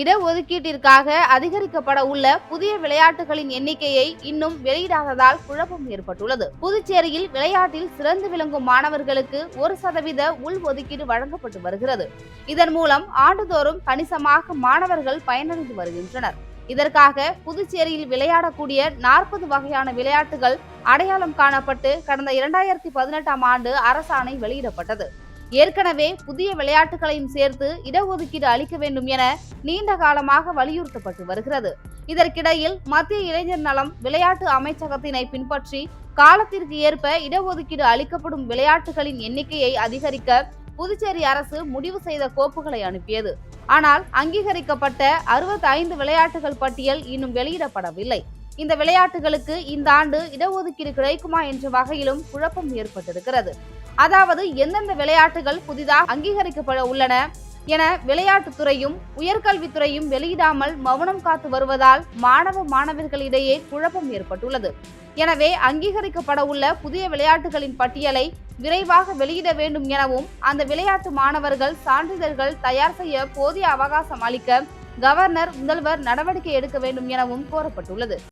இடஒதுக்கீட்டிற்காக அதிகரிக்கப்பட உள்ள புதிய விளையாட்டுகளின் எண்ணிக்கையை இன்னும் வெளியிடாததால் குழப்பம் ஏற்பட்டுள்ளது. புதுச்சேரியில் விளையாட்டில் சிறந்து விளங்கும் மாணவர்களுக்கு 1% உள்ஒதுக்கீடு வழங்கப்பட்டு வருகிறது. இதன் மூலம் ஆண்டுதோறும் கணிசமாக மாணவர்கள் பயனடைந்து வருகின்றனர். இதற்காக புதுச்சேரியில் விளையாடக்கூடிய 40 வகையான விளையாட்டுகள் அடையாளம் காணப்பட்டு கடந்த 2018ஆம் ஆண்டு அரசாணை வெளியிடப்பட்டது. ஏற்கனவே புதிய விளையாட்டுகளையும் சேர்த்து இடஒதுக்கீடு அளிக்க வேண்டும் என நீண்ட காலமாக வலியுறுத்தப்பட்டு வருகிறது. இதற்கிடையில் மத்திய இளைஞர் நலம் விளையாட்டு அமைச்சகத்தினை பின்பற்றி காலத்திற்கு ஏற்ப இடஒதுக்கீடு அளிக்கப்படும் விளையாட்டுகளின் எண்ணிக்கையை அதிகரிக்க புதுச்சேரி அரசு முடிவு செய்த கோப்புகளை அனுப்பியது. ஆனால் அங்கீகரிக்கப்பட்ட 65 விளையாட்டுகள் பட்டியல் இன்னும் வெளியிடப்படவில்லை. இந்த விளையாட்டுகளுக்கு இந்த ஆண்டு இடஒதுக்கீடு கிடைக்குமா என்ற வகையிலும் குழப்பம் ஏற்பட்டிருக்கிறது. அதாவது எந்தெந்த விளையாட்டுகள் புதிதாக அங்கீகரிக்கப்பட உள்ளன என விளையாட்டுத்துறையும் உயர்கல்வித்துறையும் வெளியிடாமல் மௌனம் காத்து வருவதால் மாணவர்களிடையே குழப்பம் ஏற்பட்டுள்ளது. எனவே அங்கீகரிக்கப்பட உள்ள புதிய விளையாட்டுகளின் பட்டியலை விரைவாக வெளியிட வேண்டும் எனவும் அந்த விளையாட்டு மாணவர்கள் சான்றிதழ்கள் தயார் செய்ய போதிய அவகாசம் அளிக்க கவர்னர், முதல்வர் நடவடிக்கை எடுக்க வேண்டும் எனவும் கோரப்பட்டுள்ளது.